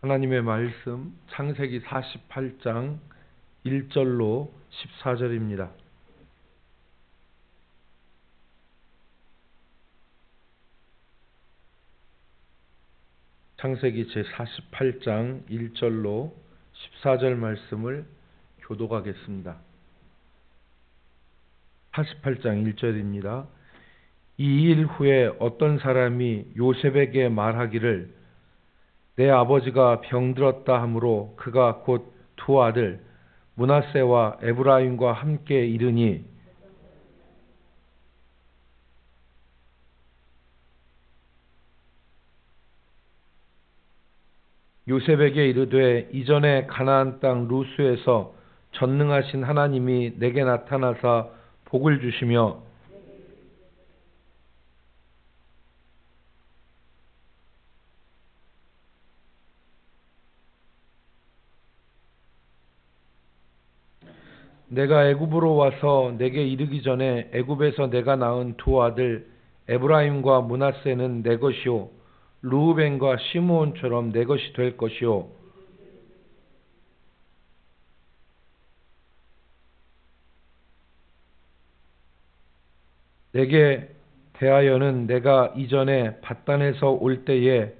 하나님의 말씀 창세기 48장 1절로 14절입니다. 창세기 제48장 1절로 14절 말씀을 교독하겠습니다. 48장 1절입니다. 이 일 후에 어떤 사람이 요셉에게 말하기를 내 아버지가 병들었다 하므로 그가 곧 두 아들 므낫세와 에브라임과 함께 이르니 요셉에게 이르되 이전에 가나안 땅 루스에서 전능하신 하나님이 내게 나타나사 복을 주시며 내가 애굽으로 와서 내게 이르기 전에 애굽에서 내가 낳은 두 아들 에브라임과 므낫세는 내 것이요 르우벤과 시므온처럼 내 것이 될 것이요 내게 대하여는 내가 이전에 밧단에서 올 때에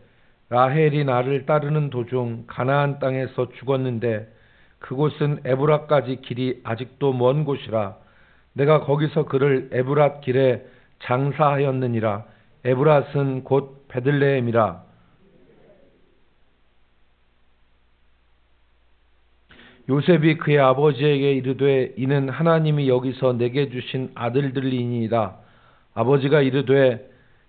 라헬이 나를 따르는 도중 가나안 땅에서 죽었는데 그곳은 에브랏까지 길이 아직도 먼 곳이라 내가 거기서 그를 에브랏 길에 장사하였느니라. 에브랏은 곧 베들레헴이라. 요셉이 그의 아버지에게 이르되 이는 하나님이 여기서 내게 주신 아들들이니이다. 아버지가 이르되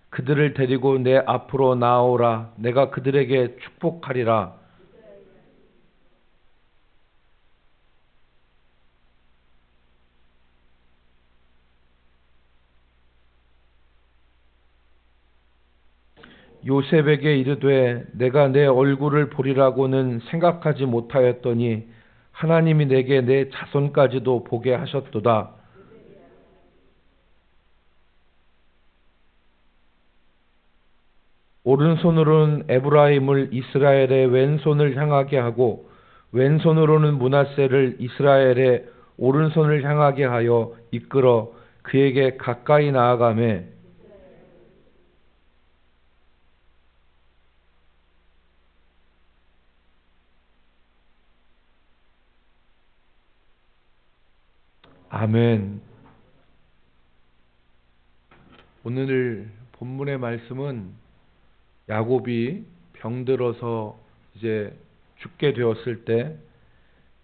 그들을 데리고 내 앞으로 나아오라. 내가 그들에게 축복하리라. 요셉에게 이르되 내가 내 얼굴을 보리라고는 생각하지 못하였더니 하나님이 내게 내 자손까지도 보게 하셨도다. 오른손으로는 에브라임을 이스라엘의 왼손을 향하게 하고 왼손으로는 므낫세를 이스라엘의 오른손을 향하게 하여 이끌어 그에게 가까이 나아가매 아멘. 오늘 본문의 말씀은 야곱이 병들어서 이제 죽게 되었을 때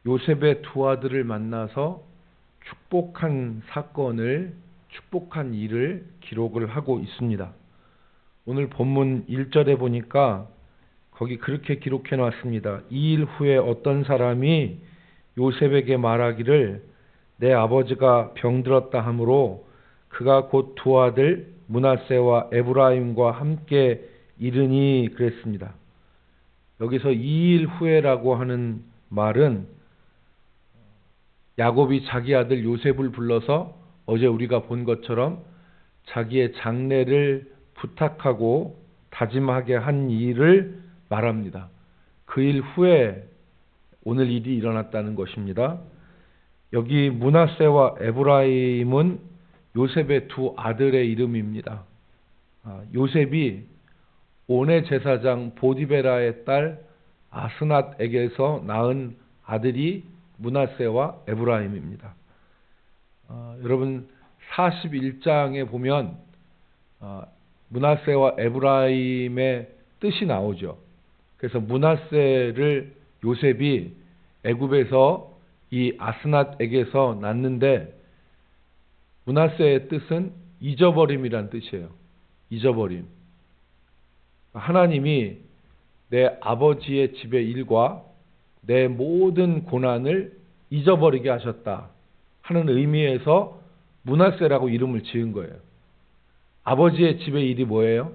요셉의 두 아들을 만나서 축복한 사건을, 축복한 일을 기록을 하고 있습니다. 오늘 본문 1절에 보니까 거기 그렇게 기록해 놨습니다. 이 일 후에 어떤 사람이 요셉에게 말하기를 내 아버지가 병들었다 하므로 그가 곧 두 아들 므낫세와 에브라임과 함께 이르니 그랬습니다. 여기서 이 일 후에라고 하는 말은 야곱이 자기 아들 요셉을 불러서 어제 우리가 본 것처럼 자기의 장례를 부탁하고 다짐하게 한 일을 말합니다. 그 일 후에 오늘 일이 일어났다는 것입니다. 여기 므낫세와 에브라임은 요셉의 두 아들의 이름입니다. 요셉이 온의 제사장 보디베라의 딸 아스낫에게서 낳은 아들이 므낫세와 에브라임입니다. 여러분 41장에 보면 므낫세와 에브라임의 뜻이 나오죠. 그래서 므낫세를 요셉이 애굽에서 이 아스낫에게서 낳는데 므낫세의 뜻은 잊어버림이란 뜻이에요. 잊어버림. 하나님이 내 아버지의 집의 일과 내 모든 고난을 잊어버리게 하셨다 하는 의미에서 므낫세라고 이름을 지은 거예요. 아버지의 집의 일이 뭐예요?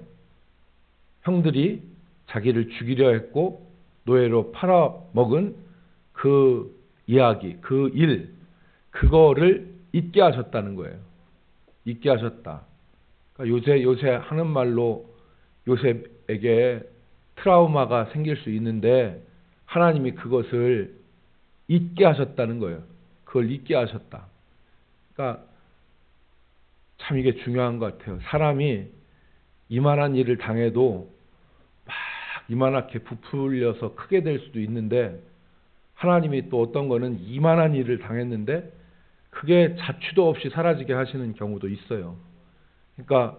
형들이 자기를 죽이려 했고 노예로 팔아먹은 그 이야기, 그 일, 그거를 잊게 하셨다는 거예요. 잊게 하셨다. 그러니까 요새 하는 말로 요셉에게 트라우마가 생길 수 있는데 하나님이 그것을 잊게 하셨다는 거예요. 그걸 잊게 하셨다. 그러니까 참 이게 중요한 것 같아요. 사람이 이만한 일을 당해도 막 이만하게 부풀려서 크게 될 수도 있는데, 하나님이 또 어떤 거는 이만한 일을 당했는데 그게 자취도 없이 사라지게 하시는 경우도 있어요. 그러니까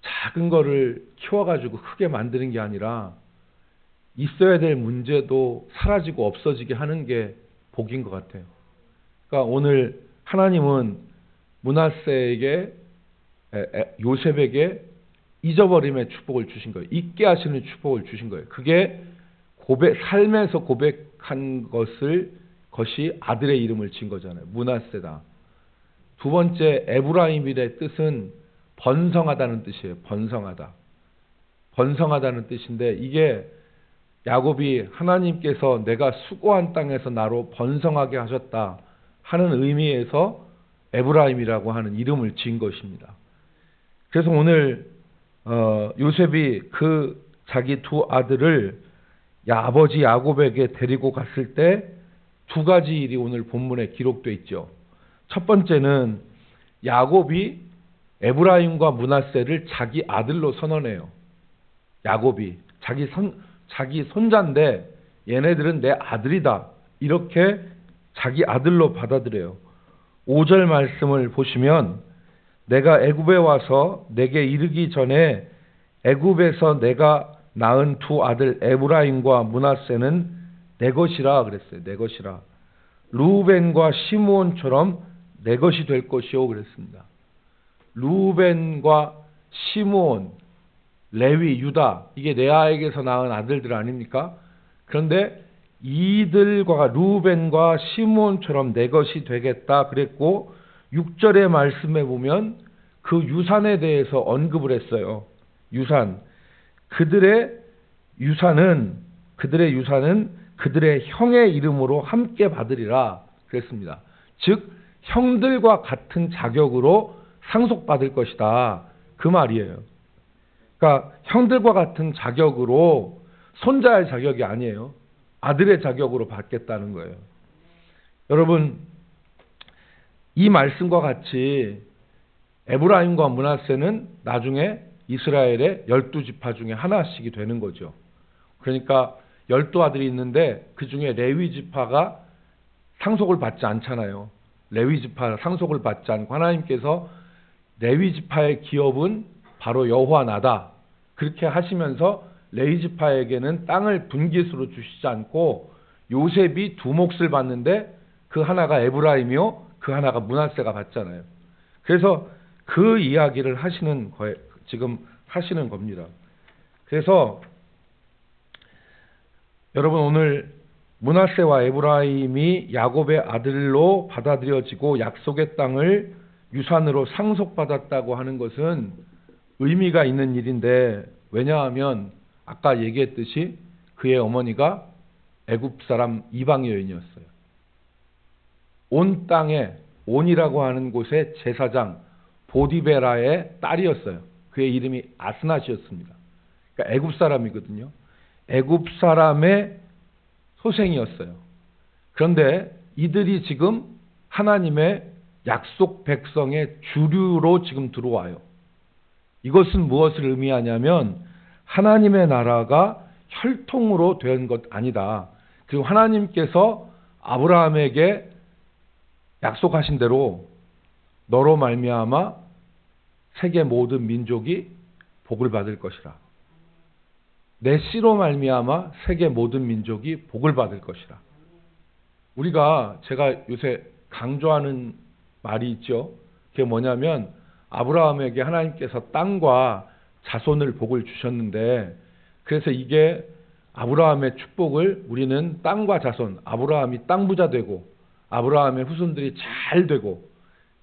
작은 거를 키워가지고 크게 만드는 게 아니라 있어야 될 문제도 사라지고 없어지게 하는 게 복인 것 같아요. 그러니까 오늘 하나님은 므낫세에게, 요셉에게 잊어버림의 축복을 주신 거예요. 잊게 하시는 축복을 주신 거예요. 그게 삶에서 고백한 것이 아들의 이름을 지은 거잖아요. 므낫세다. 두 번째, 에브라임의 뜻은 번성하다는 뜻이에요. 번성하다. 번성하다는 뜻인데, 이게 야곱이 하나님께서 내가 수고한 땅에서 나로 번성하게 하셨다 하는 의미에서 에브라임이라고 하는 이름을 지은 것입니다. 그래서 오늘 요셉이 그 자기 두 아들을 아버지 야곱에게 데리고 갔을 때 두 가지 일이 오늘 본문에 기록되어 있죠. 첫 번째는 야곱이 에브라임과 므낫세를 자기 아들로 선언해요. 야곱이 자기 손자인데 얘네들은 내 아들이다, 이렇게 자기 아들로 받아들여요. 5절 말씀을 보시면, 내가 애굽에 와서 내게 이르기 전에 애굽에서 내가 낳은 두 아들 에브라임과 므낫세는 내 것이라 그랬어요. 내 것이라. 르우벤과 시므온처럼 내 것이 될 것이요 그랬습니다. 르우벤과 시므온, 레위, 유다, 이게 레아에게서 낳은 아들들 아닙니까? 그런데 이들과 르우벤과 시므온처럼 내 것이 되겠다 그랬고, 6절의 말씀에 보면 그 유산에 대해서 언급을 했어요. 유산. 그들의 유산은 그들의 형의 이름으로 함께 받으리라 그랬습니다. 즉 형들과 같은 자격으로 상속받을 것이다, 그 말이에요. 그러니까 형들과 같은 자격으로, 손자의 자격이 아니에요. 아들의 자격으로 받겠다는 거예요. 여러분, 이 말씀과 같이 에브라임과 므낫세는 나중에 이스라엘의 12지파 중에 하나씩이 되는 거죠. 그러니까 12아들이 있는데 그 중에 레위 지파가 상속을 받지 않잖아요. 레위 지파 상속을 받지 않고 하나님께서 레위 지파의 기업은 바로 여호와 나다, 그렇게 하시면서 레위 지파에게는 땅을 분깃으로 주시지 않고 요셉이 두 몫을 받는데 그 하나가 에브라임이요, 그 하나가 므낫세가 받잖아요. 그래서 그 이야기를 하시는 거예요. 지금 하시는 겁니다. 그래서 여러분, 오늘 므낫세와 에브라임이 야곱의 아들로 받아들여지고 약속의 땅을 유산으로 상속받았다고 하는 것은 의미가 있는 일인데, 왜냐하면 아까 얘기했듯이 그의 어머니가 애굽 사람 이방 여인이었어요. 온 땅에, 온이라고 하는 곳의 제사장 보디베라의 딸이었어요. 그의 이름이 아스낫이었습니다. 그러니까 애굽 사람이거든요. 애굽 사람의 소생이었어요. 그런데 이들이 지금 하나님의 약속 백성의 주류로 지금 들어와요. 이것은 무엇을 의미하냐면 하나님의 나라가 혈통으로 된 것 아니다. 그리고 하나님께서 아브라함에게 약속하신 대로 너로 말미암아 세계 모든 민족이 복을 받을 것이라. 내 씨로 말미암아 세계 모든 민족이 복을 받을 것이라. 제가 요새 강조하는 말이 있죠. 그게 뭐냐면, 아브라함에게 하나님께서 땅과 자손을 복을 주셨는데, 그래서 이게 아브라함의 축복을 우리는 땅과 자손, 아브라함이 땅 부자 되고 아브라함의 후손들이 잘 되고,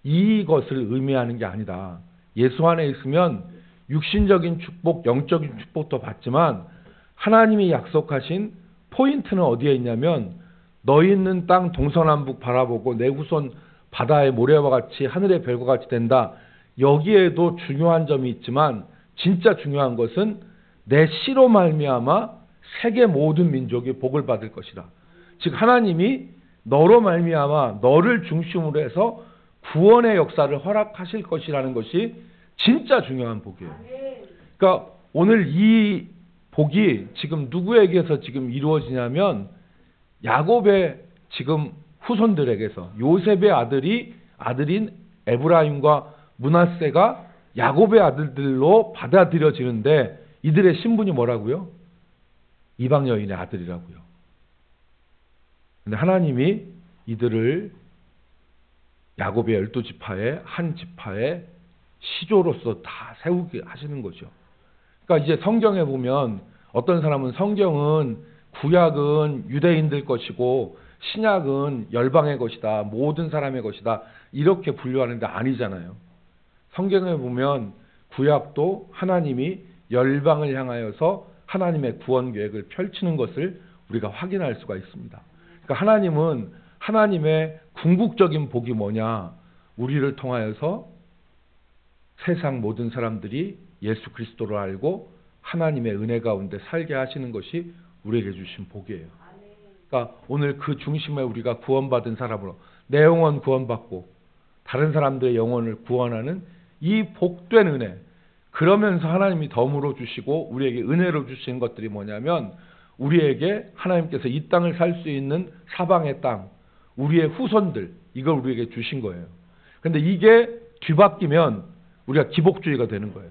이것을 의미하는 게 아니다. 예수 안에 있으면 육신적인 축복, 영적인 축복도 받지만 하나님이 약속하신 포인트는 어디에 있냐면, 너희 있는 땅 동서남북 바라보고 내 후손 바다의 모래와 같이 하늘의 별과 같이 된다. 여기에도 중요한 점이 있지만 진짜 중요한 것은 내 씨로 말미암아 세계 모든 민족이 복을 받을 것이라. 즉 하나님이 너로 말미암아 너를 중심으로 해서 구원의 역사를 허락하실 것이라는 것이 진짜 중요한 복이에요. 그러니까 오늘 이 복이 지금 누구에게서 지금 이루어지냐면 야곱의 지금 후손들에게서 요셉의 아들인 에브라임과 므낫세가 야곱의 아들들로 받아들여지는데 이들의 신분이 뭐라고요? 이방 여인의 아들이라고요. 근데 하나님이 이들을 야곱의 12지파의 한 지파의 시조로서 다 세우게 하시는 거죠. 그러니까 이제 성경에 보면 어떤 사람은 성경은 구약은 유대인들 것이고 신약은 열방의 것이다. 모든 사람의 것이다. 이렇게 분류하는데 아니잖아요. 성경에 보면 구약도 하나님이 열방을 향하여서 하나님의 구원 계획을 펼치는 것을 우리가 확인할 수가 있습니다. 그러니까 하나님은 하나님의 궁극적인 복이 뭐냐? 우리를 통하여서 세상 모든 사람들이 예수 그리스도를 알고 하나님의 은혜 가운데 살게 하시는 것이 우리에게 주신 복이에요. 그러니까 오늘 그 중심에 우리가 구원받은 사람으로 내 영혼 구원받고 다른 사람들의 영혼을 구원하는 이 복된 은혜, 그러면서 하나님이 덤으로 주시고 우리에게 은혜로 주시는 것들이 뭐냐면 우리에게 하나님께서 이 땅을 살 수 있는 사방의 땅, 우리의 후손들, 이걸 우리에게 주신 거예요. 그런데 이게 뒤바뀌면 우리가 기복주의가 되는 거예요.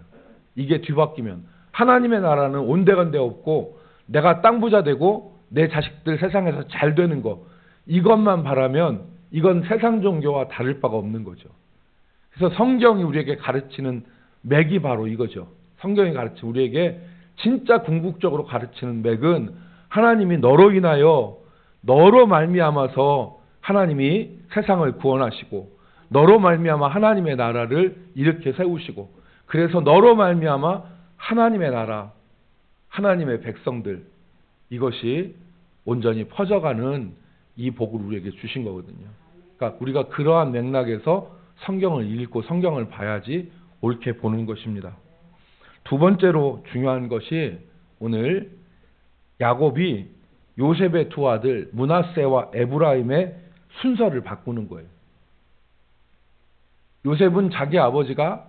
이게 뒤바뀌면 하나님의 나라는 온데간데 없고 내가 땅 부자 되고 내 자식들 세상에서 잘 되는 거, 이것만 바라면 이건 세상 종교와 다를 바가 없는 거죠. 그래서 성경이 우리에게 가르치는 맥이 바로 이거죠. 성경이 가르치는 우리에게 진짜 궁극적으로 가르치는 맥은 하나님이 너로 인하여 너로 말미암아서 하나님이 세상을 구원하시고 너로 말미암아 하나님의 나라를 이렇게 세우시고 그래서 너로 말미암아 하나님의 나라, 하나님의 백성들, 이것이 온전히 퍼져가는 이 복을 우리에게 주신 거거든요. 그러니까 우리가 그러한 맥락에서 성경을 읽고 성경을 봐야지 옳게 보는 것입니다. 두 번째로 중요한 것이 오늘 야곱이 요셉의 두 아들 므낫세와 에브라임의 순서를 바꾸는 거예요. 요셉은 자기 아버지가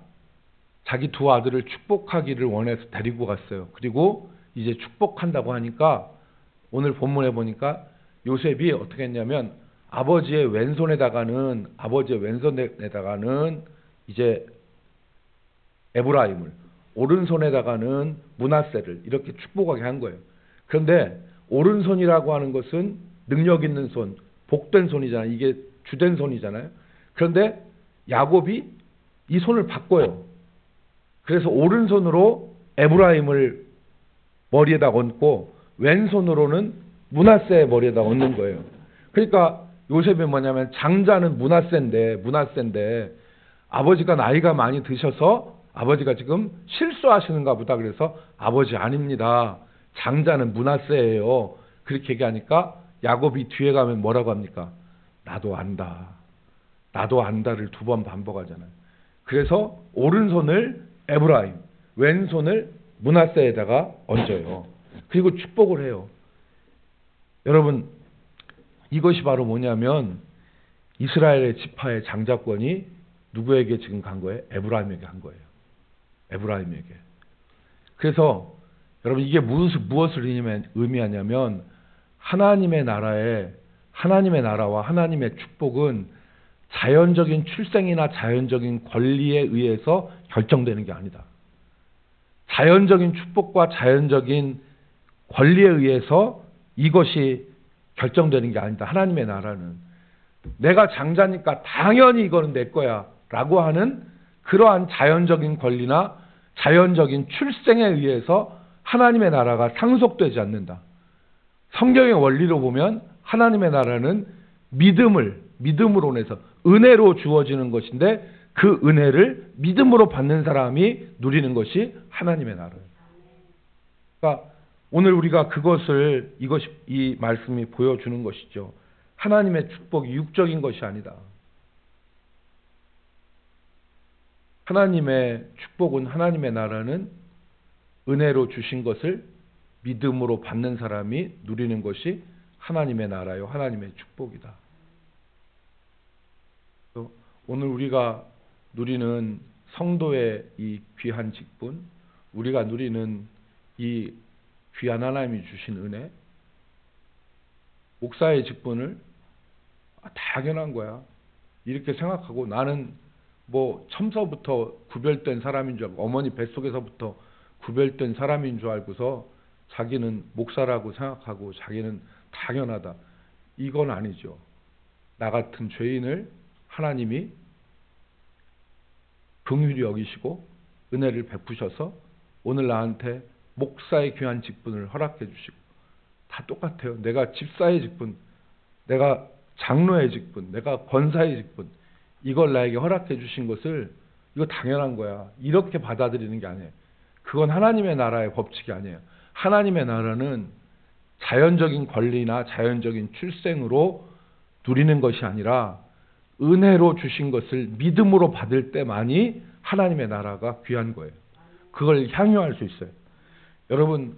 자기 두 아들을 축복하기를 원해서 데리고 갔어요. 그리고 이제 축복한다고 하니까 오늘 본문에 보니까 요셉이 어떻게 했냐면 아버지의 왼손에다가는 이제 에브라임을, 오른손에다가는 므낫세를 이렇게 축복하게 한 거예요. 그런데 오른손이라고 하는 것은 능력 있는 손, 복된 손이잖아요. 이게 주된 손이잖아요. 그런데 야곱이 이 손을 바꿔요. 그래서 오른손으로 에브라임을 머리에다 얹고 왼손으로는 므낫세의 머리에다 얹는 거예요. 그러니까 요셉이 뭐냐면 장자는 므낫세인데 아버지가 나이가 많이 드셔서 아버지가 지금 실수하시는가 보다. 그래서 아버지 아닙니다. 장자는 므낫세예요. 그렇게 얘기하니까 야곱이 뒤에 가면 뭐라고 합니까? 나도 안다. 나도 안다를 두 번 반복하잖아요. 그래서 오른손을 에브라임, 왼손을 므낫세에다가 얹어요. 그리고 축복을 해요. 여러분, 이것이 바로 뭐냐면 이스라엘의 지파의 장자권이 누구에게 지금 간 거예요? 에브라임에게 한 거예요. 에브라임에게. 그래서 여러분 이게 무엇을 의미하냐면 하나님의 나라와 하나님의 축복은 자연적인 출생이나 자연적인 권리에 의해서 결정되는 게 아니다. 자연적인 축복과 자연적인 권리에 의해서 이것이 결정되는 게 아니다. 하나님의 나라는 내가 장자니까 당연히 이거는 내 거야 라고 하는 그러한 자연적인 권리나 자연적인 출생에 의해서 하나님의 나라가 상속되지 않는다. 성경의 원리로 보면 하나님의 나라는 믿음으로 인해서 은혜로 주어지는 것인데 그 은혜를 믿음으로 받는 사람이 누리는 것이 하나님의 나라예요. 그러니까 오늘 우리가 이 말씀이 보여주는 것이죠. 하나님의 축복이 육적인 것이 아니다. 하나님의 축복은, 하나님의 나라는 은혜로 주신 것을 믿음으로 받는 사람이 누리는 것이 하나님의 나라요, 하나님의 축복이다. 오늘 우리가 누리는 성도의 이 귀한 직분, 우리가 누리는 이 귀한 하나님이 주신 은혜, 목사의 직분을 당연한 거야. 이렇게 생각하고 나는 뭐 첨서부터 구별된 사람인 줄 알고 어머니 뱃속에서부터 구별된 사람인 줄 알고서 자기는 목사라고 생각하고 자기는 당연하다. 이건 아니죠. 나 같은 죄인을 하나님이 긍휼히 여기시고 은혜를 베푸셔서 오늘 나한테 목사의 귀한 직분을 허락해 주시고 다 똑같아요. 내가 집사의 직분, 내가 장로의 직분, 내가 권사의 직분 이걸 나에게 허락해 주신 것을 이거 당연한 거야. 이렇게 받아들이는 게 아니에요. 그건 하나님의 나라의 법칙이 아니에요. 하나님의 나라는 자연적인 권리나 자연적인 출생으로 누리는 것이 아니라 은혜로 주신 것을 믿음으로 받을 때만이 하나님의 나라가 귀한 거예요. 그걸 향유할 수 있어요. 여러분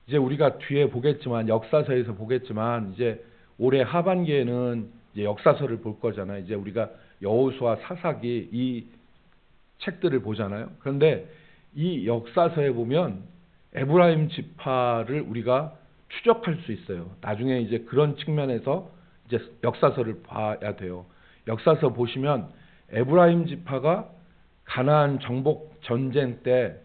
이제 우리가 뒤에 보겠지만 역사서에서 보겠지만 이제 올해 하반기에는 이제 역사서를 볼 거잖아요. 이제 우리가 여호수아, 사사기 이 책들을 보잖아요. 그런데 이 역사서에 보면 에브라임 지파를 우리가 추적할 수 있어요. 나중에 이제 그런 측면에서 이제 역사서를 봐야 돼요. 역사서 보시면 에브라임 지파가 가나안 정복 전쟁 때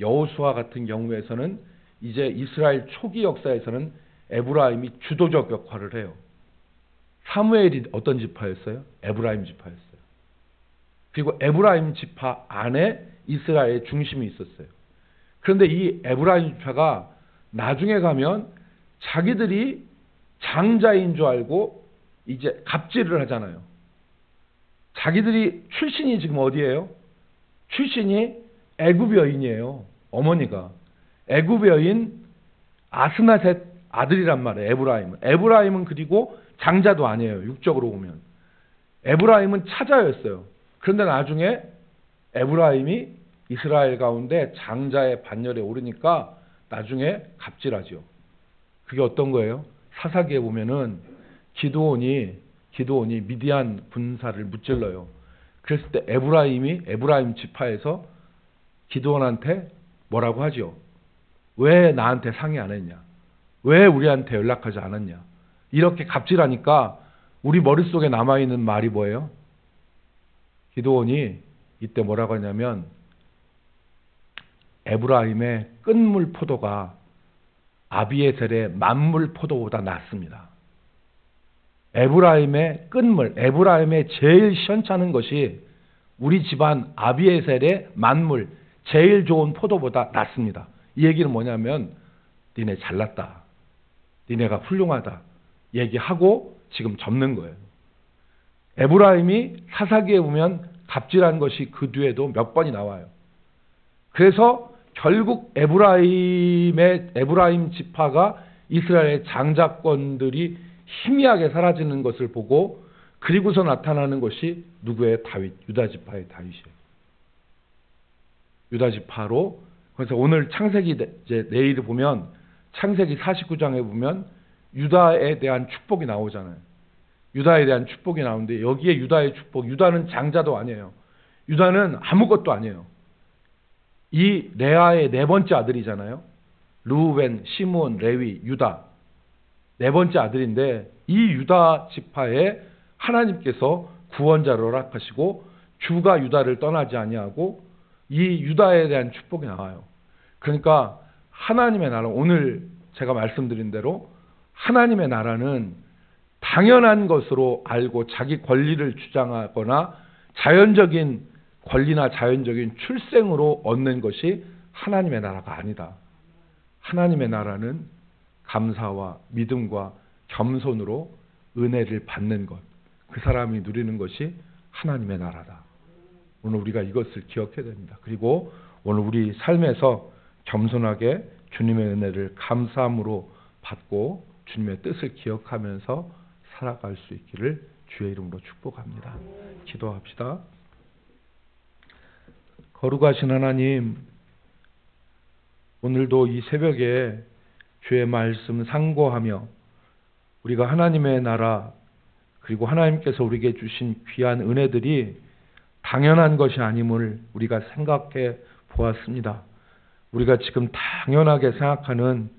여호수아 같은 경우에서는 이제 이스라엘 초기 역사에서는 에브라임이 주도적 역할을 해요. 사무엘이 어떤 지파였어요? 에브라임 지파였어요. 그리고 에브라임 지파 안에 이스라엘의 중심이 있었어요. 그런데 이 에브라임 지파가 나중에 가면 자기들이 장자인 줄 알고 이제 갑질을 하잖아요. 자기들이 출신이 지금 어디예요? 출신이 애굽 여인이에요. 어머니가 애굽 여인 아스나셋 아들이란 말이에요. 에브라임은 그리고 장자도 아니에요. 육적으로 보면 에브라임은 차자였어요. 그런데 나중에 에브라임이 이스라엘 가운데 장자의 반열에 오르니까 나중에 갑질하죠. 그게 어떤 거예요? 사사기에 보면은 기드온이 미디안 군사를 무찔러요. 그랬을 때 에브라임 지파에서 기드온한테 뭐라고 하죠? 왜 나한테 상의 안 했냐? 왜 우리한테 연락하지 않았냐? 이렇게 갑질하니까 우리 머릿속에 남아있는 말이 뭐예요? 기드온이 이때 뭐라고 하냐면 에브라임의 끝물 포도가 아비에셀의 만물 포도보다 낫습니다. 에브라임의 끝물, 에브라임의 제일 시원찮은 것이 우리 집안 아비에셀의 만물, 제일 좋은 포도보다 낫습니다. 이 얘기는 뭐냐면 니네 잘났다. 니네가 훌륭하다. 얘기하고 지금 접는 거예요. 에브라임이 사사기에 보면 갑질한 것이 그 뒤에도 몇 번이 나와요. 그래서 결국 에브라임 지파가 이스라엘의 장자권들이 희미하게 사라지는 것을 보고 그리고서 나타나는 것이 누구의 유다 지파의 다윗이에요. 유다 지파로 그래서 오늘 창세기 이제 내일 보면 창세기 49장에 보면 유다에 대한 축복이 나오잖아요. 유다에 대한 축복이 나오는데 여기에 유다의 축복, 유다는 장자도 아니에요. 유다는 아무것도 아니에요. 이 레아의 네 번째 아들이잖아요. 르우벤, 시므온, 레위, 유다. 네 번째 아들인데 이 유다 지파에 하나님께서 구원자를 허락하시고 주가 유다를 떠나지 아니하고 이 유다에 대한 축복이 나와요. 그러니까 하나님의 나라, 오늘 제가 말씀드린 대로 하나님의 나라는 당연한 것으로 알고 자기 권리를 주장하거나 자연적인 권리나 자연적인 출생으로 얻는 것이 하나님의 나라가 아니다. 하나님의 나라는 감사와 믿음과 겸손으로 은혜를 받는 것, 그 사람이 누리는 것이 하나님의 나라다. 오늘 우리가 이것을 기억해야 됩니다. 그리고 오늘 우리 삶에서 겸손하게 주님의 은혜를 감사함으로 받고 주님의 뜻을 기억하면서 살아갈 수 있기를 주의 이름으로 축복합니다. 기도합시다. 거룩하신 하나님, 오늘도 이 새벽에 주의 말씀 상고하며 우리가 하나님의 나라 그리고 하나님께서 우리에게 주신 귀한 은혜들이 당연한 것이 아님을 우리가 생각해 보았습니다. 우리가 지금 당연하게 생각하는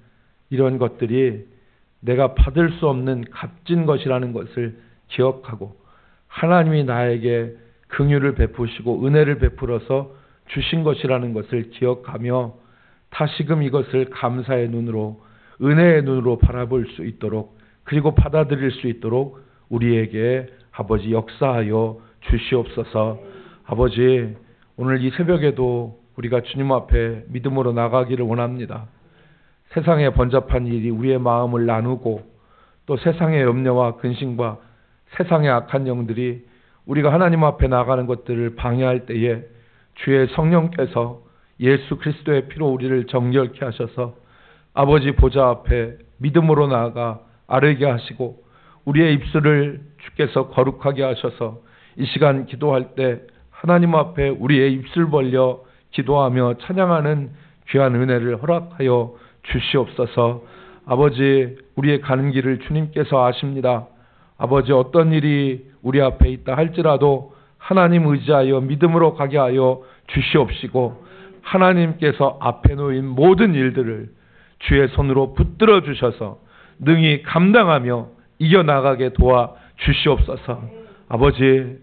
이런 것들이 내가 받을 수 없는 값진 것이라는 것을 기억하고 하나님이 나에게 긍휼을 베푸시고 은혜를 베풀어서 주신 것이라는 것을 기억하며 다시금 이것을 감사의 눈으로 은혜의 눈으로 바라볼 수 있도록 그리고 받아들일 수 있도록 우리에게 아버지 역사하여 주시옵소서. 아버지 오늘 이 새벽에도 우리가 주님 앞에 믿음으로 나가기를 원합니다. 세상의 번잡한 일이 우리의 마음을 나누고 또 세상의 염려와 근심과 세상의 악한 영들이 우리가 하나님 앞에 나가는 것들을 방해할 때에 주의 성령께서 예수 그리스도의 피로 우리를 정결케 하셔서 아버지 보좌 앞에 믿음으로 나아가 아뢰게 하시고 우리의 입술을 주께서 거룩하게 하셔서 이 시간 기도할 때 하나님 앞에 우리의 입술 벌려 기도하며 찬양하는 귀한 은혜를 허락하여 주시옵소서. 아버지 우리의 가는 길을 주님께서 아십니다. 아버지 어떤 일이 우리 앞에 있다 할지라도 하나님 의지하여 믿음으로 가게 하여 주시옵시고 하나님께서 앞에 놓인 모든 일들을 주의 손으로 붙들어 주셔서 능히 감당하며 이겨나가게 도와 주시옵소서. 아버지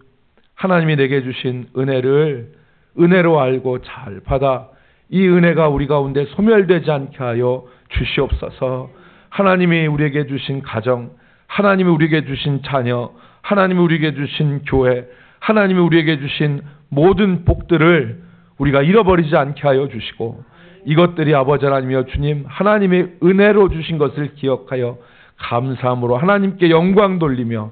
하나님이 내게 주신 은혜를 은혜로 알고 잘 받아 이 은혜가 우리 가운데 소멸되지 않게 하여 주시옵소서. 하나님이 우리에게 주신 가정, 하나님이 우리에게 주신 자녀, 하나님이 우리에게 주신 교회, 하나님이 우리에게 주신 모든 복들을 우리가 잃어버리지 않게 하여 주시고 이것들이 아버지 하나님이여 주님 하나님의 은혜로 주신 것을 기억하여 감사함으로 하나님께 영광 돌리며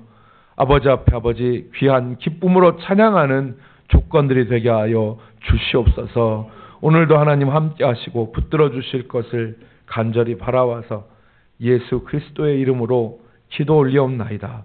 아버지 앞에 아버지 귀한 기쁨으로 찬양하는 조건들이 되게 하여 주시옵소서. 오늘도 하나님 함께 하시고 붙들어 주실 것을 간절히 바라와서 예수 그리스도의 이름으로 기도 올리옵나이다.